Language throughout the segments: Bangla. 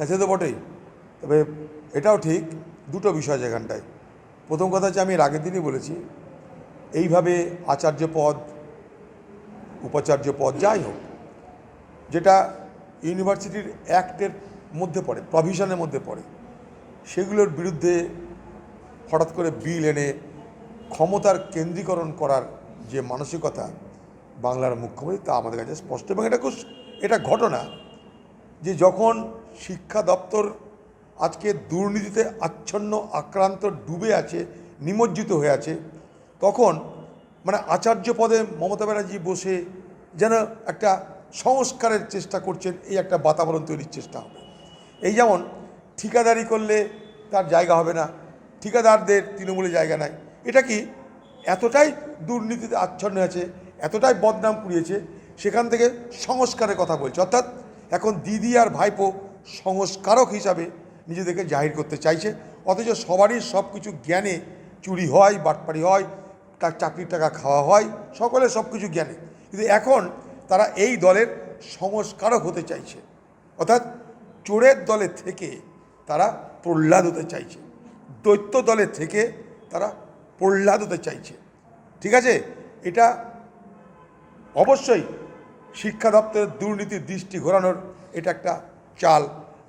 সে তো বটেই। তবে এটাও ঠিক, দুটো বিষয় যেখানটায়। প্রথম কথা হচ্ছে, আমি এর আগের দিনই বলেছি, এইভাবে আচার্য পদ, উপাচার্য পদ যাই হোক, যেটা ইউনিভার্সিটির অ্যাক্টের মধ্যে পড়ে, প্রভিশনের মধ্যে পড়ে, সেগুলোর বিরুদ্ধে হঠাৎ করে বিল এনে ক্ষমতার কেন্দ্রীকরণ করার যে মানসিকতা বাংলার মুখ্যমন্ত্রী, তা আমাদের কাছে স্পষ্ট। এবং এটা ঘটনা যে যখন শিক্ষা দপ্তর আজকে দুর্নীতিতে আচ্ছন্ন, আক্রান্ত, ডুবে আছে, নিমজ্জিত হয়ে আছে, তখন মানে আচার্য পদে মমতা ব্যানার্জি বসে যেন একটা সংস্কারের চেষ্টা করছেন, এই একটা বাতাবরণ তৈরির চেষ্টা হবে। এই যেমন ঠিকাদারি করলে তার জায়গা হবে না, ঠিকাদারদের তৃণমূলে জায়গা নাই, এটা কি এতটাই দুর্নীতিতে আচ্ছন্ন আছে, এতটাই বদনাম কুড়িয়েছে, সেখান থেকে সংস্কারের কথা বলছে। অর্থাৎ এখন দিদি আর ভাইপো সংস্কারক হিসাবে নিজেদেরকে জাহির করতে চাইছে, অথচ সবারই সব কিছু জ্ঞানে চুরি হয়, বাটপাড়ি হয়, তার চাকরির টাকা খাওয়া হয়, সকলের সব কিছু জ্ঞানে। কিন্তু এখন তারা এই দলের সংস্কারক হতে চাইছে, অর্থাৎ চোরের দলে থেকে তারা প্রহ্লাদ হতে চাইছে, দৈত্য দলে থেকে তারা প্রহ্লাদ হতে চাইছে। ঠিক আছে, এটা অবশ্যই শিক্ষা দপ্তরের দুর্নীতির দৃষ্টি ঘোরানোর এটা একটা চাল,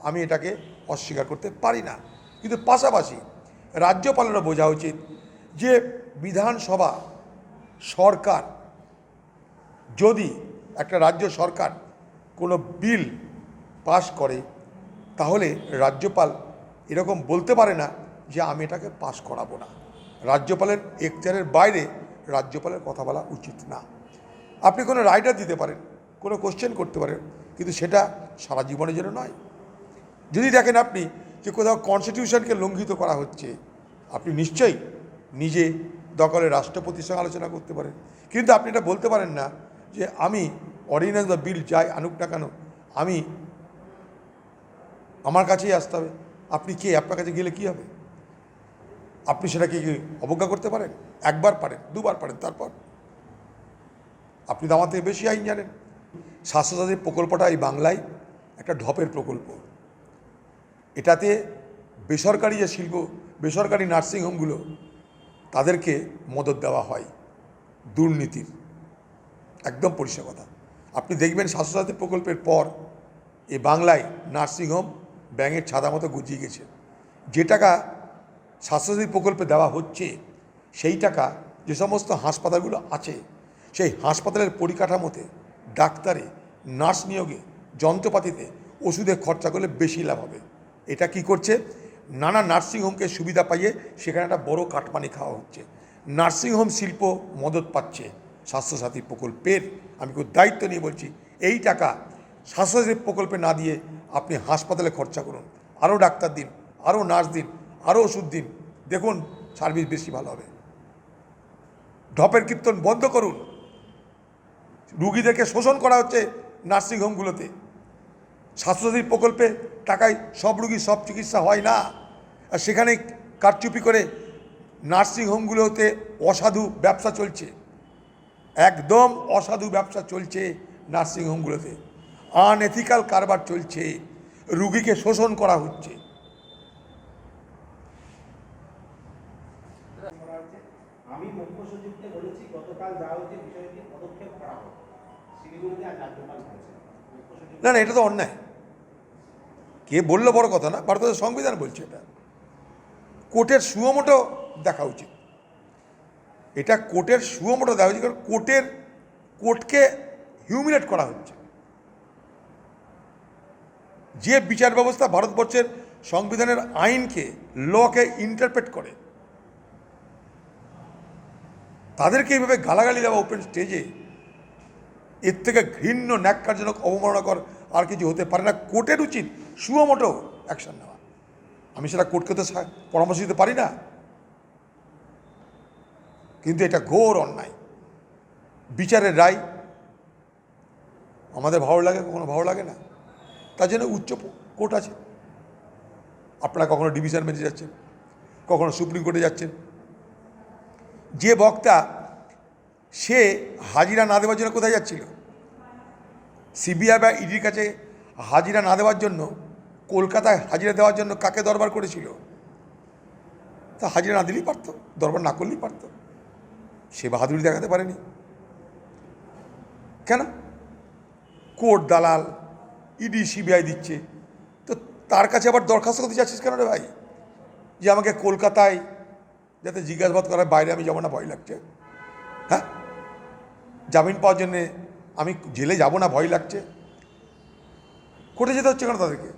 আমি এটাকে অস্বীকার করতে পারি না। কিন্তু পাশাপাশি রাজ্যপালেরও বোঝা উচিত যে বিধানসভা সরকার, যদি একটা রাজ্য সরকার কোনো বিল পাস করে, তাহলে রাজ্যপাল এরকম বলতে পারে না যে আমি এটাকে পাস করাবো না। রাজ্যপালের এখতিয়ারের বাইরে রাজ্যপালের কথা বলা উচিত না। আপনি কোনো রাইটার দিতে পারেন, কোনো কোশ্চেন করতে পারেন, কিন্তু সেটা সারা জীবনের জন্য নয়। যদি দেখেন আপনি যে কোথাও কনস্টিটিউশনকে লঙ্ঘিত করা হচ্ছে, আপনি নিশ্চয়ই নিজে দখলে রাষ্ট্রপতির সঙ্গে আলোচনা করতে পারেন, কিন্তু আপনি এটা বলতে পারেন না যে আমি অর্ডিন্যান্স বা বিল যাই আনুক না কেন, আমার কাছেই আসতে হবে। আপনি কে? আপনার কাছে গেলে কি হবে? আপনি সেটাকে কি অবজ্ঞা করতে পারেন? একবার পারেন, দুবার পারেন, তারপর আপনি তো আমার থেকে বেশি আইন জানেন। স্বাস্থ্যসাথী প্রকল্পটা এই বাংলায় একটা ঢপের প্রকল্প। এটাতে বেসরকারি যে শিল্প, বেসরকারি নার্সিংহোমগুলো, তাদেরকে মদত দেওয়া হয় দুর্নীতির, একদম পরিষ্কার কথা। আপনি দেখবেন স্বাস্থ্যসাথী প্রকল্পের পর এই বাংলায় নার্সিংহোম ব্যাঙের ছাদা মতো গুজিয়ে গেছে। যে টাকা স্বাস্থ্যসাথী প্রকল্পে দেওয়া হচ্ছে, সেই টাকা যে সমস্ত হাসপাতালগুলো আছে, সেই হাসপাতালের পরিকাঠামোতে, ডাক্তারে, নার্স নিয়োগে, যন্ত্রপাতিতে, ওষুধে খরচা করলে বেশি লাভ হবে। এটা কি করছে? নানা নার্সিংহোমকে সুবিধা পাইয়ে সেখানে একটা বড় কাটমানি খাওয়া হচ্ছে। নার্সিংহোম শিল্প মদত পাচ্ছে স্বাস্থ্যসাথী প্রকল্পের। আমি খুব দায়িত্ব নিয়ে বলছি, এই টাকা স্বাস্থ্যসাথী প্রকল্পে না দিয়ে আপনি হাসপাতালে খরচা করুন, আরও ডাক্তার দিন, আরও নার্স দিন, আরও ওষুধ দিন, দেখুন সার্ভিস বেশি ভালো হবে। ঢপের কীর্তন বন্ধ করুন। রুগীদেরকে শোষণ করা হচ্ছে নার্সিংহোমগুলোতে। স্বাস্থ্যসাথী প্রকল্পে টাকায় সব রুগী সব চিকিৎসা হয় না, আর সেখানে কারচুপি করে নার্সিংহোমগুলোতে অসাধু ব্যবসা চলছে, একদম অসাধু ব্যবসা চলছে নার্সিংহোমগুলোতে, আনএথিক্যাল কারবার চলছে, রুগীকে শোষণ করা হচ্ছে। আমি মুখ্য সচিবকে বলেছি গতকাল যা হয়েছে বিষয়টি পদক্ষেপ করা হোক, শিলিগুড়িতে আজ রাজ্যপাল বলেছেন। না না, এটা তো অন্যায়। কে বললো বড় কথা না, ভারতের সংবিধান বলছে এটা। কোর্টের সুমোটো দেখা উচিত, এটা কোর্টের সুমোটো দেখা উচিত, কারণ কোর্টকে হিউমিলেট করা হচ্ছে। যে বিচার ব্যবস্থা ভারতবর্ষের সংবিধানের আইনকে, লকে ইন্টারপ্রেট করে, তাদেরকে এইভাবে গালাগালি দেওয়া ওপেন স্টেজে, এর থেকে ঘৃণ্য, ন্যাক্কারজনক, অবমাননাকর আর কিছু হতে পারে না। কোর্টের উচিত সুমোটো অ্যাকশন নেওয়া। আমি সেটা কোর্টকে তো পরামর্শ দিতে পারি না, কিন্তু এটা ঘোর অন্যায়। বিচারের রায় আমাদের ভালো লাগে, কখনো ভালো লাগে না, তার জন্য উচ্চ কোর্ট আছে। আপনারা কখনো ডিভিশন বেঞ্চে যাচ্ছেন, কখনো সুপ্রিম কোর্টে যাচ্ছেন। যে বক্তা, সে হাজিরা না দেওয়ার জন্য কোথায় যাচ্ছিল? সিবিআই বা ইডির কাছে হাজিরা না দেওয়ার জন্য কলকাতায় হাজিরা দেওয়ার জন্য কাকে দরবার করেছিল? তা হাজিরা না দিলেই পারত, দরবার না করলেই পারত। সে বাহাদুরি দেখাতে পারেনি কেন? কোর্ট দালাল, ইডি সিবিআই দিচ্ছে, তো তার কাছে আবার দরখাস্ত করতে যাচ্ছিস কেন রে ভাই? যে আমাকে কলকাতায় যাতে জিজ্ঞাসাবাদ করার বাইরে আমি যাবো না, ভয় লাগছে। হ্যাঁ, জামিন পাওয়ার জন্যে আমি জেলে যাব না, ভয় লাগছে। কোর্টে যেতে হচ্ছে কেন তাদেরকে?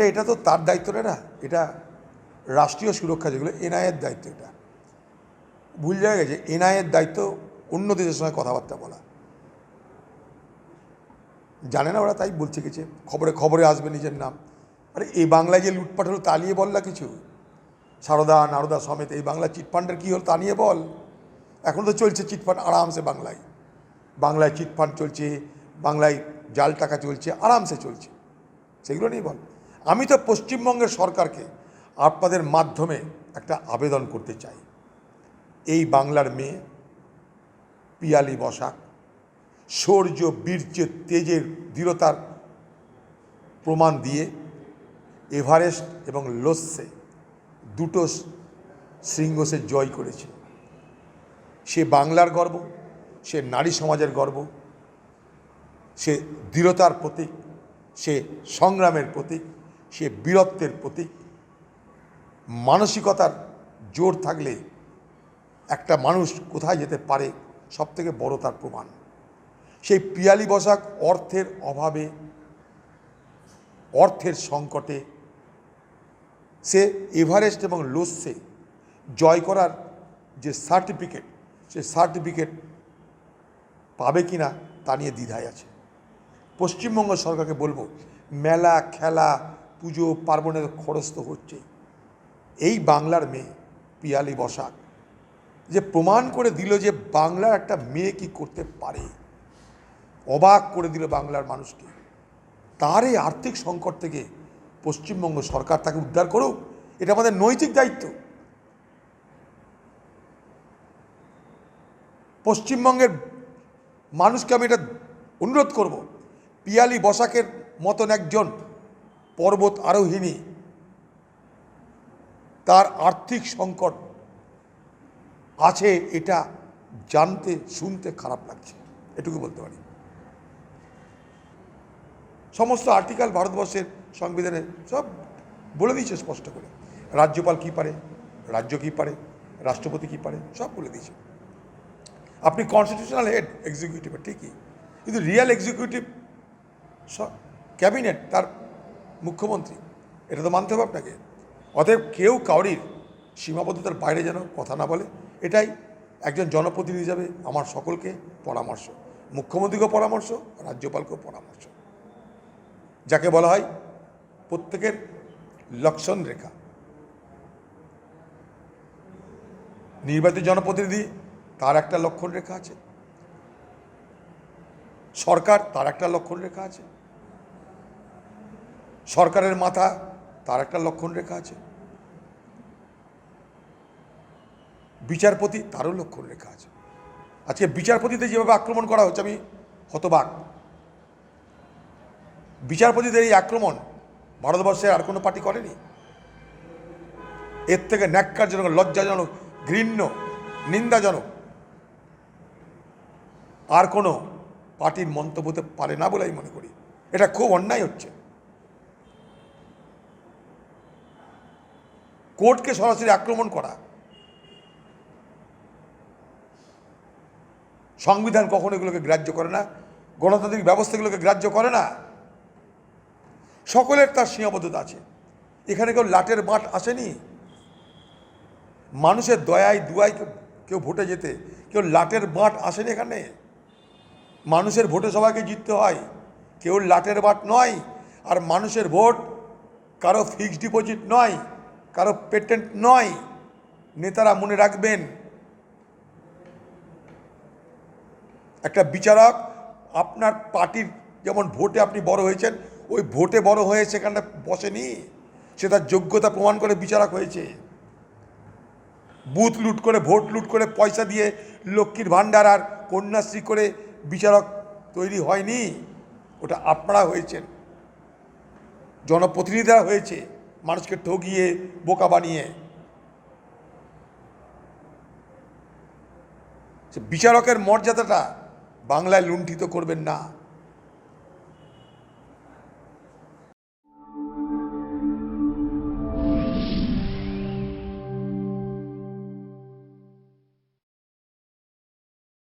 এটা তো তার দায়িত্ব না, এটা রাষ্ট্রীয় সুরক্ষা, যেগুলো এনআইএর দায়িত্ব। এটা ভুল জায়গায় গেছে। এনআইএর দায়িত্ব অন্য দেশের সঙ্গে কথাবার্তা বলা, জানে না ওরা, তাই বলছে গেছে। খবরে খবরে আসবে নিজের নাম। আরে এই বাংলায় যে লুটপাট হলো তা নিয়ে বল না কিছু। সারদা নারদা সমেত এই বাংলা চিটফান্ডের কী হলো তা নিয়ে বল। এখন তো চলছে চিটফান্ড আরামসে, বাংলায় চিটফান্ড চলছে, বাংলায় জাল টাকা চলছে, আরামসে চলছে, সেগুলো নিয়ে বল। আমি তো পশ্চিমবঙ্গের সরকারকে আপনাদের মাধ্যমে একটা আবেদন করতে চাই। এই বাংলার মেয়ে পিয়ালি বসাক শৌর্য, বীর্য, তেজের, দৃঢ়তার প্রমাণ দিয়ে এভারেস্ট এবং লোসে দুটো শৃঙ্গ সে জয় করেছে। সে বাংলার গর্ব, সে নারী সমাজের গর্ব, সে দৃঢ়তার প্রতীক, সে সংগ্রামের প্রতীক, সে বীরত্বের প্রতীক। মানসিকতার জোর থাকলে একটা মানুষ কোথায় যেতে পারে সব থেকে বড় তার প্রমাণ। সেই পিয়ালি বসাক অর্থের অভাবে, অর্থের সংকটে সে এভারেস্ট এবং লোসে জয় করার যে সার্টিফিকেট, সে সার্টিফিকেট পাবে কি না তা নিয়ে দ্বিধায় আছে। পশ্চিমবঙ্গ সরকারকে বলবো, মেলা খেলা পুজো পার্বণের খরচ তো হচ্ছেই। এই বাংলার মেয়ে পিয়ালি বসাক যে প্রমাণ করে দিল যে বাংলার একটা মেয়ে কি করতে পারে, অবাক করে দিল বাংলার মানুষকে। তার এই আর্থিক সংকট থেকে পশ্চিমবঙ্গ সরকার তাকে উদ্ধার করুক, এটা আমাদের নৈতিক দায়িত্ব। পশ্চিমবঙ্গের মানুষকে আমি এটা অনুরোধ করব, পিয়ালি বসাকের মতন একজন পর্বত আরোহিনী, তার আর্থিক সংকট আছে এটা জানতে শুনতে খারাপ লাগছে, এটুকু বলতে পারি। সমস্ত আর্টিকেল ভারতবর্ষের সংবিধানে সব বলে দিয়েছে স্পষ্ট করে। রাজ্যপাল কী পারে, রাজ্য কী পারে, রাষ্ট্রপতি কী পারে, সব বলে দিয়েছে। আপনি কনস্টিটিউশনাল হেড এক্সিকিউটিভের ঠিকই, কিন্তু রিয়েল এক্সিকিউটিভ ক্যাবিনেট তার মুখ্যমন্ত্রী, এটা তো মানতে হবে আপনাকে। অতএব কেউ কাউরির সীমাবদ্ধতার বাইরে যেন কথা না বলে, এটাই একজন জনপ্রতিনিধি হিসাবে আমার সকলকে পরামর্শ, মুখ্যমন্ত্রীকেও পরামর্শ, রাজ্যপালকেও পরামর্শ। যাকে বলা হয় প্রত্যেকের লক্ষণ রেখা। নির্বাচিত জনপ্রতিনিধি তার একটা লক্ষণ রেখা আছে, সরকার তার একটা লক্ষণ রেখা আছে, সরকারের মাথা তার একটা লক্ষণ রেখা আছে, বিচারপতি তারও লক্ষণ রেখা আছে। আজকে বিচারপতিদের যেভাবে আক্রমণ করা হচ্ছে, আমি হতবাক। বিচারপতিদের এই আক্রমণ ভারতবর্ষে আর কোনো পার্টি করেনি। এর থেকে ন্যাক্কারজনক, লজ্জাজনক, ঘৃণ্য, নিন্দাজনক আর কোনো পার্টির মন্তব্য হতে পারে না বলে আমি মনে করি। এটা খুব অন্যায় হচ্ছে। কোর্টকে সরাসরি আক্রমণ করা, সংবিধান কখনো এগুলোকে গ্রাহ্য করে না, গণতান্ত্রিক ব্যবস্থাগুলোকে গ্রাহ্য করে না। সকলের তার সীমাবদ্ধতা আছে। এখানে কেউ লাটের মাঠ আসেনি। মানুষের দয়ায় দুয়ায় কেউ ভোটে যেতে, কেউ লাটের মাঠ আসেনি। এখানে মানুষের ভোটে সবাইকে জিততে হয়, কেউ লাটের মাঠ নয়। আর মানুষের ভোট কারো ফিক্সড ডিপোজিট নয়, কারো পেটেন্ট নয়। নেতারা মনে রাখবেন, একটা বিচারক আপনার পার্টির যেমন ভোটে আপনি বড় হয়েছেন, ওই ভোটে বড় হয়ে সেখানে বসেনি, সে তার যোগ্যতা প্রমাণ করে বিচারক হয়েছে। বুথ লুট করে, ভোট লুট করে, পয়সা দিয়ে লক্ষ্মীর ভাণ্ডার আর কন্যাশ্রী করে বিচারক তৈরি হয়নি। ওটা আপনারা হয়েছেন, জনপ্রতিনিধিরা হয়েছে মানুষকে ঠগিয়ে বোকা বানিয়ে। বিচারকের মর্যাদাটা বাংলায় লুণ্ঠিত করবেন না।